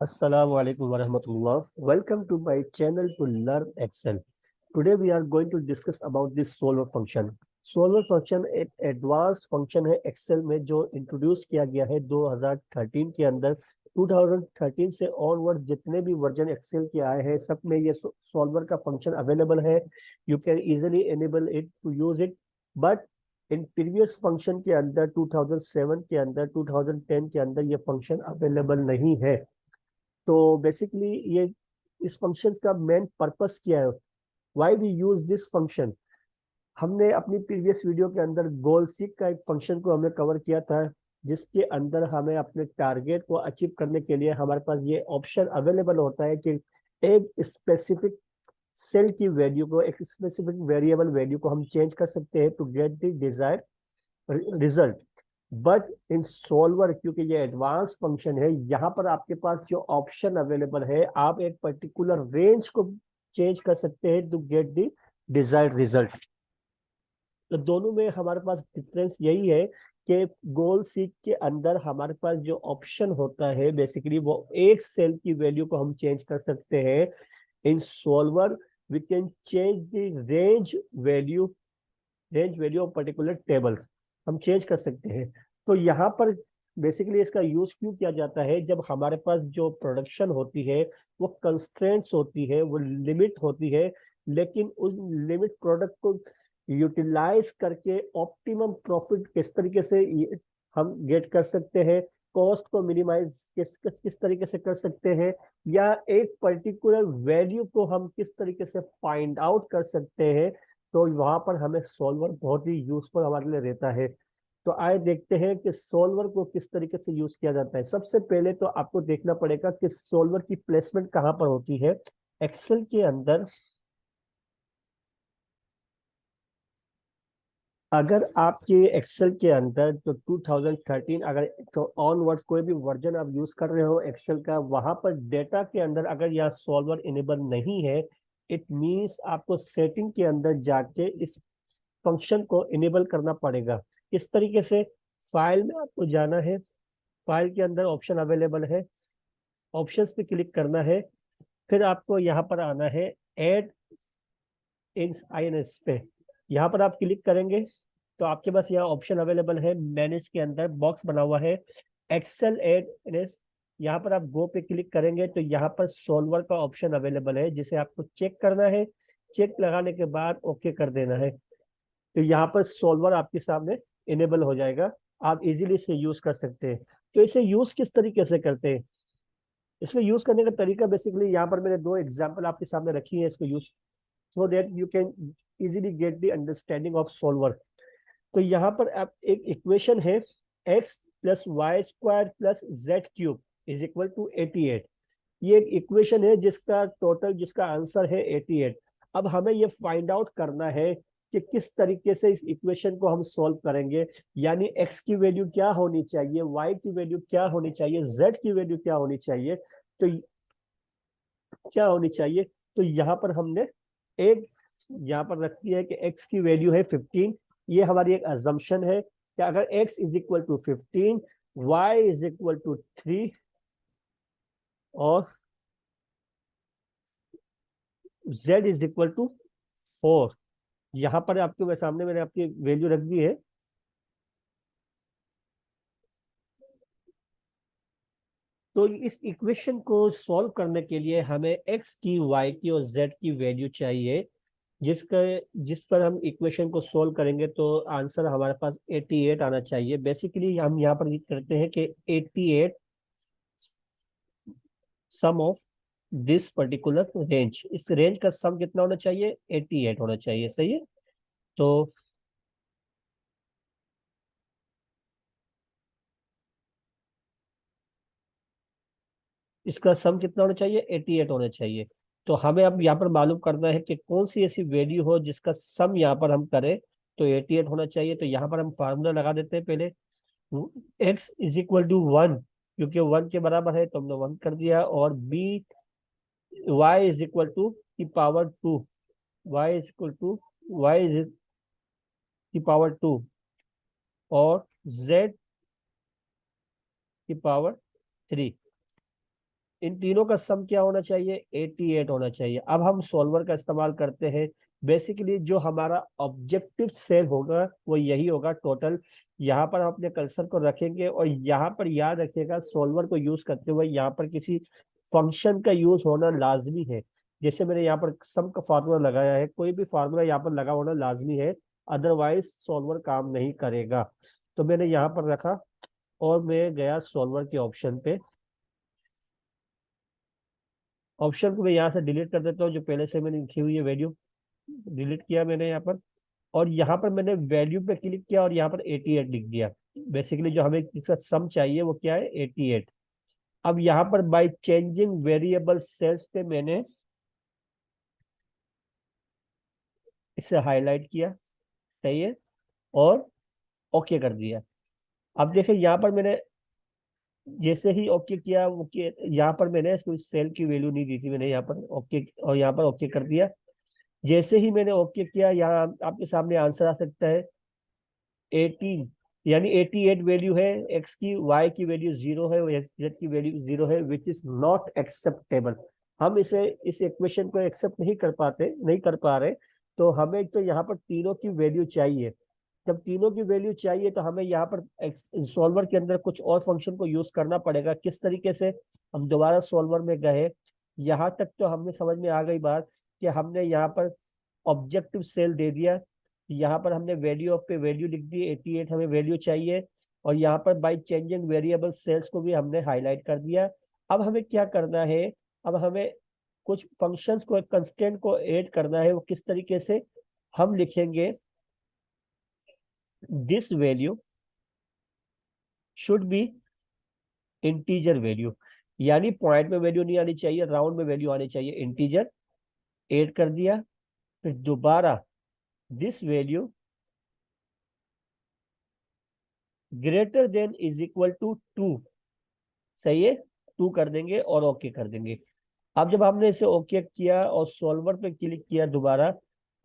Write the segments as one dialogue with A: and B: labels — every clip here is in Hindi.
A: Assalamu alaikum warahmatullah. Welcome to my channel to learn Excel. Today we are going to discuss about this solver function. solver function एक एडवांस फंक्शन है एक्सेल में जो इंट्रोड्यूस किया गया है 2013 के अंदर। 2013 से ऑनवर्ड जितने भी वर्जन एक्सेल के आए हैं सब में ये सॉल्वर का फंक्शन अवेलेबल है। You can easily enable it to use it. But in previous function के अंदर 2007 के अंदर 2010 के अंदर ये फंक्शन अवेलेबल नहीं है। तो बेसिकली ये इस फंक्शन का मेन पर्पस क्या है, why we use this function. हमने अपनी प्रीवियस वीडियो के अंदर गोल सीक का एक फंक्शन को हमने कवर किया था, जिसके अंदर हमें अपने टारगेट को अचीव करने के लिए हमारे पास ये ऑप्शन अवेलेबल होता है कि एक स्पेसिफिक सेल की वैल्यू को, एक स्पेसिफिक वेरिएबल वैल्यू को हम चेंज कर सकते हैं to get the desired result. But in solver क्योंकि ये एडवांस फंक्शन है, यहाँ पर आपके पास जो ऑप्शन अवेलेबल है, आप एक पर्टिकुलर रेंज को चेंज कर सकते हैं to get the desired result. तो दोनों में हमारे पास डिफरेंस यही है कि गोल सीक के अंदर हमारे पास जो ऑप्शन होता है बेसिकली वो एक सेल की वैल्यू को हम चेंज कर सकते हैं। In solver we can change the range value of particular table हम चेंज कर सकते हैं। तो यहाँ पर बेसिकली इसका यूज क्यों किया जाता है, जब हमारे पास जो प्रोडक्शन होती है वो कंस्ट्रेंट्स होती है, वो लिमिट होती है, लेकिन उस लिमिट प्रोडक्ट को यूटिलाइज करके ऑप्टिमम प्रॉफिट किस तरीके से हम गेट कर सकते हैं, कॉस्ट को मिनिमाइज किस तरीके से कर सकते हैं, या एक पर्टिकुलर वैल्यू को हम किस तरीके से फाइंड आउट कर सकते हैं। तो वहां पर हमें सॉल्वर बहुत ही यूजफुल हमारे लिए रहता है। तो आइए देखते हैं कि सॉल्वर को किस तरीके से यूज किया जाता है। सबसे पहले तो आपको देखना पड़ेगा कि सॉल्वर की प्लेसमेंट कहाँ पर होती है एक्सेल के अंदर। अगर आपके एक्सेल के अंदर तो 2013 अगर तो ऑनवर्ड्स कोई भी वर्जन आप यूज कर रहे हो एक्सेल का, वहां पर डेटा के अंदर अगर यह सॉल्वर इनेबल नहीं है, इट मींस आपको सेटिंग के अंदर जाके इस फंक्शन को इनेबल करना पड़ेगा। इस तरीके से फाइल में आपको जाना है, फाइल के अंदर ऑप्शन अवेलेबल है, ऑप्शंस पे क्लिक करना है, फिर आपको यहाँ पर आना है एड इन आईएनएस पे। यहाँ पर आप क्लिक करेंगे तो आपके पास यहाँ ऑप्शन अवेलेबल है, मैनेज के अंदर बॉक्स बना हुआ है एक्सेल एड एनएस। यहाँ पर आप गो पे क्लिक करेंगे तो यहाँ पर सॉल्वर का ऑप्शन अवेलेबल है जिसे आपको चेक करना है। चेक लगाने के बाद ओके कर देना है। तो यहाँ पर सॉल्वर आपके सामने इनेबल हो जाएगा, आप इजीली इसे यूज कर सकते हैं। तो इसे यूज किस तरीके से करते हैं, इसको यूज करने का तरीका बेसिकली यहाँ पर मैंने दो एग्जांपल आपके सामने रखी है इसको use, so that you can easily get the understanding of solver. तो यहाँ पर आप एक इक्वेशन है x plus y square plus z cube is equal to 88। ये एक इक्वेशन है जिसका टोटल जिसका आंसर है 88। अब हमें ये फाइंड आउट करना है कि किस तरीके से इस इक्वेशन को हम सॉल्व करेंगे, यानी x की वैल्यू क्या होनी चाहिए, y की वैल्यू क्या होनी चाहिए, z की वैल्यू क्या होनी चाहिए। तो क्या होनी चाहिए, तो यहाँ पर हमने एक यहाँ पर रखती है कि x की वैल्यू है 15। ये हमारी एक अजम्पशन है कि अगर x is equal to 15, y is equal to 3 और z इज इक्वल टू 4। यहाँ पर आपके सामने मैंने आपकी वैल्यू रख दी है। तो इस इक्वेशन को सॉल्व करने के लिए हमें x की, y की और z की वैल्यू चाहिए, जिसका जिस पर हम इक्वेशन को सोल्व करेंगे तो आंसर हमारे पास 88 आना चाहिए। बेसिकली हम यहाँ पर लिख करते हैं कि 88 सम ऑफ दिस पर्टिकुलर रेंज, इस रेंज का सम कितना होना चाहिए, 88 होना चाहिए, सही है। तो इसका सम कितना होना चाहिए, 88 होना चाहिए। तो हमें अब यहाँ पर मालूम करना है कि कौन सी ऐसी वैल्यू हो जिसका सम यहाँ पर हम करें तो 88 होना चाहिए। तो यहाँ पर हम फार्मूला लगा देते हैं पहले, x is equal to one, क्योंकि वन के बराबर है तो हमने वन कर दिया, और बी वाई इज इक्वल टू की power two, y is equal to y is की पावर टू, और जेड की पावर थ्री। इन तीनों का सम क्या होना चाहिए, 88 होना चाहिए। अब हम सॉल्वर का इस्तेमाल करते हैं। बेसिकली जो हमारा ऑब्जेक्टिव सेल होगा वो यही होगा टोटल। यहाँ पर हम अपने कर्सर को रखेंगे और यहाँ पर याद रखिएगा सॉल्वर को यूज करते हुए यहाँ पर किसी फंक्शन का यूज होना लाजमी है। जैसे मैंने यहाँ पर सम का फार्मूला लगाया है, कोई भी फार्मूला यहाँ पर लगा होना लाजमी है, अदरवाइज सॉल्वर काम नहीं करेगा। तो मैंने यहाँ पर रखा और मैं गया सॉल्वर के ऑप्शन पे। ऑप्शन को मैं यहाँ से डिलीट कर देता हूँ, जो पहले से मैंने लिखी हुई है वैल्यू डिलीट किया मैंने यहाँ पर। और यहाँ पर मैंने वैल्यू पे क्लिक किया और यहाँ पर 88 लिख दिया। बेसिकली जो हमें इसका सम चाहिए वो क्या है, 88। अब यहाँ पर बाय चेंजिंग वेरिएबल सेल्स पे मैंने इसे हाईलाइट किया, सही है, और ओके कर दिया। अब देखें यहाँ पर मैंने जैसे ही ओके किया, ओके यहाँ पर मैंने कोई सेल की वैल्यू नहीं दी थी, मैंने यहाँ पर ओके और यहाँ पर ओके कर दिया। जैसे ही मैंने ओके किया, यहाँ आपके सामने आंसर आ सकता है 18, यानी 88 वैल्यू है एक्स की, वाई की वैल्यू 0 है, जेड की वैल्यू 0 है, विच इज नॉट एक्सेप्टेबल। हम इस इक्वेशन को एक्सेप्ट नहीं कर पा रहे। तो हमें तो यहाँ पर तीनों की वैल्यू चाहिए। जब तीनों की वैल्यू चाहिए तो हमें यहाँ पर सॉल्वर के अंदर कुछ और फंक्शन को यूज करना पड़ेगा। किस तरीके से, हम दोबारा सॉल्वर में गए, यहाँ तक तो हमें समझ में आ गई बात कि हमने यहाँ पर ऑब्जेक्टिव सेल दे दिया, यहाँ पर हमने वैल्यू ऑफ पे वैल्यू लिख दी, 88 हमें वैल्यू चाहिए, और यहाँ पर बाई चेंजिंग वेरिएबल सेल्स को भी हमने हाईलाइट कर दिया। अब हमें क्या करना है, अब हमें कुछ फंक्शंस को, कंस्टेंट को ऐड करना है। वो किस तरीके से, हम लिखेंगे this value should be integer value, यानी पॉइंट में वैल्यू नहीं आनी चाहिए, राउंड में वैल्यू आनी चाहिए, इंटीजर। ऐड कर दिया। फिर दोबारा this value greater than is equal to 2, सही है, 2 कर देंगे और ओके कर देंगे। अब जब हमने इसे ओके किया और सॉल्वर पे क्लिक किया दोबारा,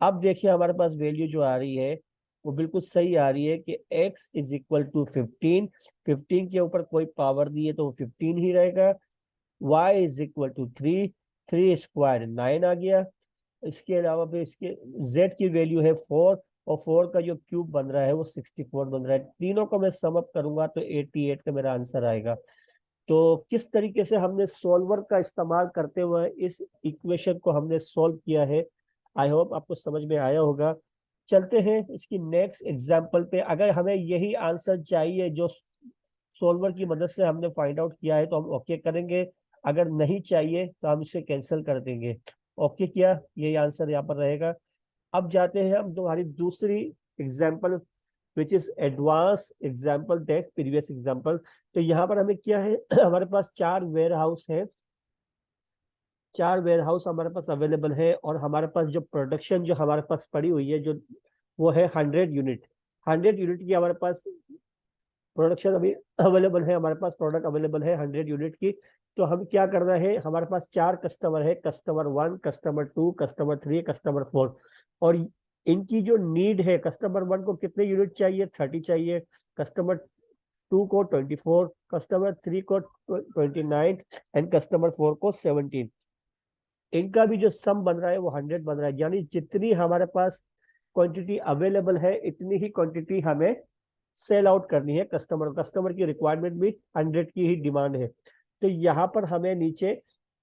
A: अब देखिए हमारे पास वैल्यू जो आ रही है वो बिल्कुल सही आ रही है कि x इज इक्वल टू 15। 15 के ऊपर कोई पावर दी है तो वो 15 ही रहेगा। y is equal to 3, 3 square 9 आ गया। इसके अलावा फिर इसके z की वैल्यू है 4, और 4 का जो क्यूब बन रहा है वो 64 बन रहा है। तीनों को मैं सम अप करूंगा तो 88 का मेरा आंसर आएगा। तो किस तरीके से हमने सॉल्वर का इस्तेमाल करते हुए इस इक्वेशन को हमने सॉल्व किया है, आई होप आपको समझ में आया होगा। चलते हैं इसकी नेक्स्ट एग्जांपल पे। अगर हमें यही आंसर चाहिए जो सॉल्वर की मदद से हमने फाइंड आउट किया है तो हम ओके करेंगे, अगर नहीं चाहिए तो हम इसे कैंसिल कर देंगे। ओके किया, यही आंसर यहाँ पर रहेगा। अब जाते हैं हम तुम्हारी दूसरी example, which is advance example that previous example. तो यहाँ पर हमें क्या है हमारे पास 4 वेयर हाउस है, 4 वेयर हाउस हमारे पास अवेलेबल है, और हमारे पास जो प्रोडक्शन जो हमारे पास पड़ी हुई है जो वो है 100 यूनिट। 100 यूनिट की हमारे पास प्रोडक्शन अभी अवेलेबल है, हमारे पास प्रोडक्ट अवेलेबल है 100 यूनिट की। तो हम क्या करना है, हमारे पास 4 कस्टमर है, कस्टमर 1, कस्टमर 2, कस्टमर 3, कस्टमर 4। और इनकी जो नीड है, कस्टमर 1 को कितने यूनिट चाहिए, 30 चाहिए, कस्टमर 2 को 24, कस्टमर 3 को 29, एंड कस्टमर 4 को 17। इनका भी जो सम बन रहा है वो 100 बन रहा है, यानी जितनी हमारे पास क्वांटिटी अवेलेबल है इतनी ही क्वांटिटी हमें सेल आउट करनी है। कस्टमर की रिक्वायरमेंट भी 100 की ही डिमांड है। तो यहाँ पर हमें नीचे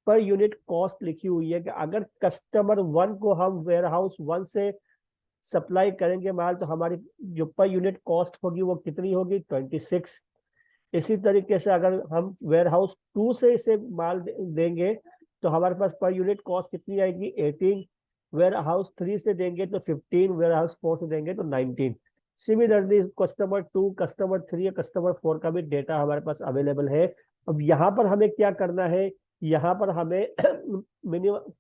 A: पर यूनिट कॉस्ट लिखी हुई है कि अगर कस्टमर 1 को हम वेयर हाउस 1 से सप्लाई करेंगे माल, तो हमारी जो पर यूनिट कॉस्ट होगी वो कितनी होगी, 26। इसी तरीके से अगर हम वेयर हाउस 2 से इसे माल देंगे तो हमारे पास पर यूनिट कॉस्ट कितनी आएगी, 18। वेयर हाउस 3 से देंगे तो 15, वेयर हाउस 4 से देंगे तो 19। सिमिलरली कस्टमर 2, कस्टमर 3, कस्टमर 4 का भी डेटा हमारे पास अवेलेबल है। अब यहाँ पर हमें क्या करना है, यहाँ पर हमें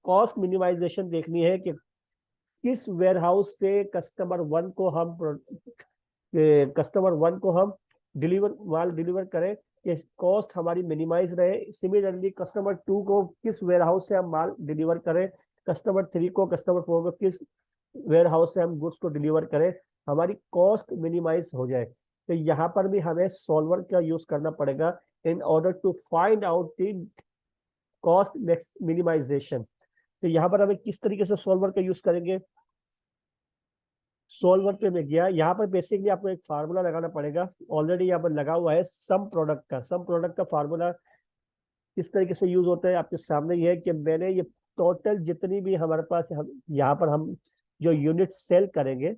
A: कॉस्ट मिनिमाइजेशन देखनी है कि किस वेयर हाउस से कस्टमर वन को हम माल डिलीवर करें कि कॉस्ट हमारी मिनिमाइज रहे। सिमिलरली कस्टमर 2 को किस वेयर हाउस से हम माल डिलीवर करें, कस्टमर 3 को, कस्टमर 4 को किस वेयर हाउस से हम गुड्स को डिलीवर करें, हमारी कॉस्ट मिनिमाइज हो जाए। तो यहाँ पर भी हमें सॉल्वर का यूज करना पड़ेगा in order to find out the cost minimisation. तो यहाँ पर हमें किस तरीके से सॉल्वर का यूज करेंगे। सॉल्वर पे मैं गया, यहाँ पर बेसिकली आपको एक फार्मूला लगाना पड़ेगा, ऑलरेडी यहाँ पर लगा हुआ है। सम प्रोडक्ट का फार्मूला किस तरीके से यूज होता है आपके सामने ये है कि मैंने ये टोटल जितनी भी हमारे पास यहाँ पर हम जो यूनिट सेल करेंगे,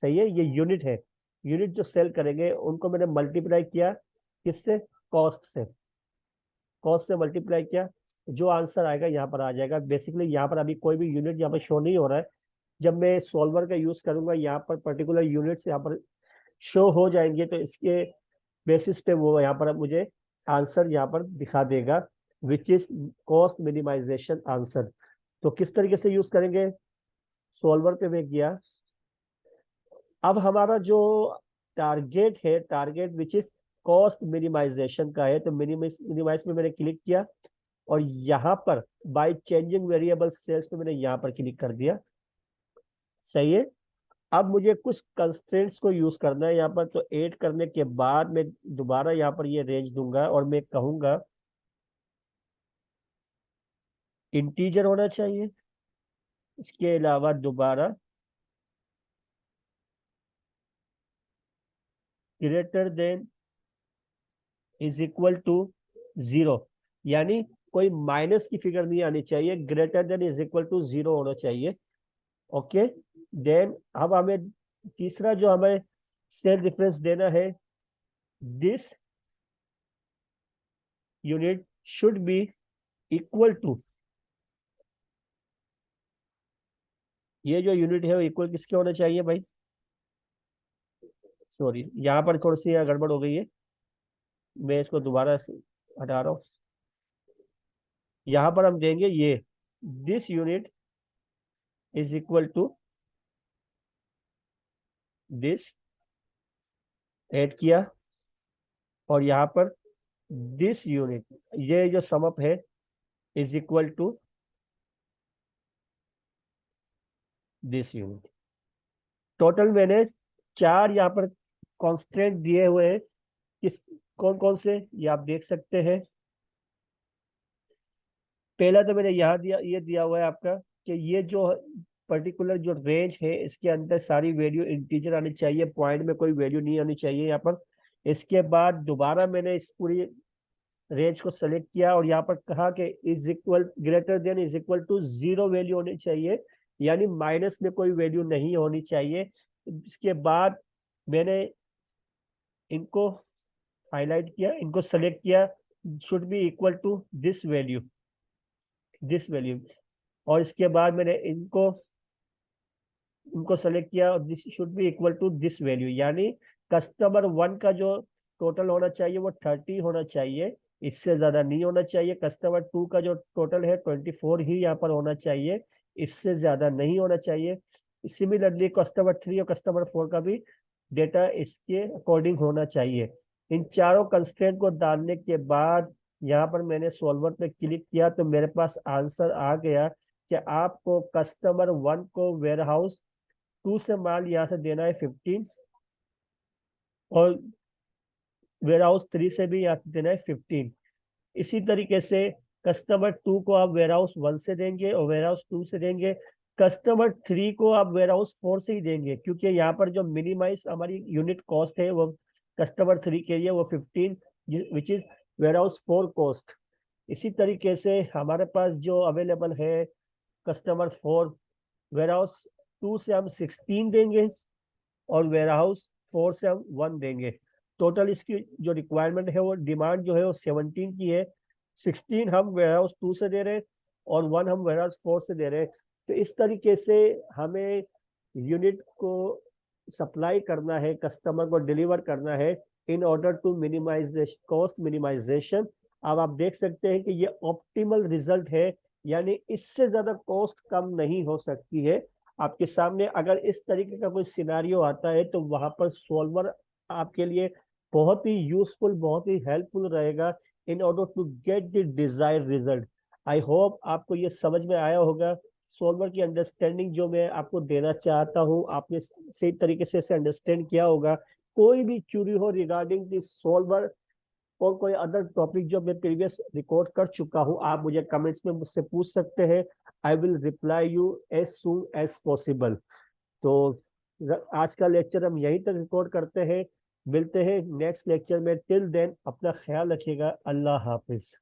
A: सही है, ये यूनिट है, यूनिट जो सेल करेंगे उनको मैंने मल्टीप्लाई किया किससे, कॉस्ट से। कॉस्ट से मल्टीप्लाई किया, जो आंसर आएगा यहाँ पर आ जाएगा। बेसिकली यहाँ पर अभी कोई भी यूनिट यहाँ पर शो नहीं हो रहा है। जब मैं सॉल्वर का यूज करूंगा यहाँ पर पर्टिकुलर यूनिट्स यहाँ पर शो हो जाएंगे, तो इसके बेसिस पे वो यहाँ पर मुझे आंसर यहाँ पर दिखा देगा, which is cost minimisation answer. तो किस तरीके से यूज करेंगे, सॉल्वर पे मैं गया। अब हमारा जो टारगेट है, target which is cost minimisation का है, तो मिनिमाइज पे मैंने क्लिक किया और यहाँ पर बाय चेंजिंग वेरिएबल सेल्स पे मैंने यहाँ पर क्लिक कर दिया, सही है। अब मुझे कुछ कंस्ट्रेंट्स को यूज करना है यहाँ पर, तो ऐड करने के बाद मैं दोबारा यहाँ पर ये रेंज दूंगा और मैं कहूंगा इंटीजर होना चाहिए। इसके अलावा दोबारा greater than is equal to 0, यानी कोई माइनस की फिगर नहीं आनी चाहिए, greater than is equal to 0 होना चाहिए। ओके, देन अब हमें तीसरा जो हमें सेल डिफरेंस देना है, this unit should be equal to, ये जो यूनिट है वो इक्वल किसके होना चाहिए भाई, सॉरी यहाँ पर थोड़ी सी गड़बड़ हो गई है, मैं इसको दोबारा हटा रहा हूँ। यहाँ पर हम देंगे ये, this unit is equal to this, add किया, और यहाँ पर दिस यूनिट, ये जो समअप है is equal to this unit. Total मैंने 4 यहाँ पर कॉन्स्टेंट दिए हुए हैं, किस कौन कौन से ये आप देख सकते हैं। पहला तो मैंने यहाँ दिया, ये दिया हुआ है आपका कि ये जो पर्टिकुलर जो रेंज है इसके अंदर सारी वैल्यू इंटीजर आनी चाहिए, पॉइंट में कोई वैल्यू नहीं आनी चाहिए यहाँ पर। इसके बाद दोबारा मैंने इस पूरी रेंज को सेलेक्ट किया और यहाँ पर कहा कि is equal greater than is equal to 0 value होनी चाहिए, यानी माइनस में कोई वैल्यू नहीं होनी चाहिए। इसके बाद मैंने इनको हाईलाइट किया, इनको सेलेक्ट किया, should be equal to this value, this value. और इसके बाद मैंने इनको इनको सेलेक्ट किया और this should be equal to this value, यानी कस्टमर 1 का जो टोटल होना चाहिए वो 30 होना चाहिए, इससे ज्यादा नहीं होना चाहिए। कस्टमर 2 का जो टोटल है 24 ही यहाँ पर होना चाहिए, इससे ज्यादा नहीं होना चाहिए। सिमिलरली कस्टमर 3 और कस्टमर 4 का भी डेटा इसके अकॉर्डिंग होना चाहिए। इन चारों कंस्ट्रेंट को डालने के बाद यहाँ पर मैंने सॉल्वर पे क्लिक किया, तो मेरे पास आंसर आ गया कि आपको कस्टमर 1 को वेयर हाउस 2 से माल यहाँ से देना है 15, और वेयर हाउस 3 से भी यहाँ से देना है 15। इसी तरीके से कस्टमर 2 को आप वेयर हाउस 1 से देंगे और वेयर हाउस 2 से देंगे। कस्टमर 3 को आप वेयर हाउस 4 से ही देंगे, क्योंकि यहाँ पर जो मिनिमाइज हमारी यूनिट कॉस्ट है वो कस्टमर 3 के लिए वो 15, which is warehouse 4 cost. इसी तरीके से हमारे पास जो अवेलेबल है कस्टमर 4, वेयर हाउस 2 से हम 16 देंगे और वेयर हाउस 4 से हम 1 देंगे। टोटल इसकी जो रिक्वायरमेंट है वो डिमांड जो है वो 17 की है। 16 हम वेयर हाउस 2 से दे रहे हैं और 1 हम वेयर हाउस 4 से दे रहे हैं। तो इस तरीके से हमें यूनिट को सप्लाई करना है, कस्टमर को डिलीवर करना है in order to minimise cost minimisation. अब आप देख सकते हैं कि ये ऑप्टिमल रिजल्ट है, यानी इससे ज्यादा कॉस्ट कम नहीं हो सकती है। आपके सामने अगर इस तरीके का कोई सिनारियो आता है तो वहां पर सॉल्वर आपके लिए बहुत ही यूजफुल, बहुत ही हेल्पफुल रहेगा in order to get the desire result. I hope आपको ये समझ में आया होगा। सॉल्वर की अंडरस्टैंडिंग जो मैं आपको देना चाहता हूँ, आपने सही तरीके से इसे अंडरस्टैंड किया होगा। कोई भी क्यूरी हो रिगार्डिंग दिस सॉल्वर, और कोई अदर टॉपिक जो मैं प्रीवियस रिकॉर्ड कर चुका हूँ, आप मुझे कमेंट्स में मुझसे पूछ सकते हैं। I will reply you as soon as possible. तो आज का लेक्चर हम यहीं तक रिकॉर्ड करते हैं। मिलते हैं नेक्स्ट लेक्चर में। टिल देन अपना ख्याल रखिएगा। अल्लाह हाफिज।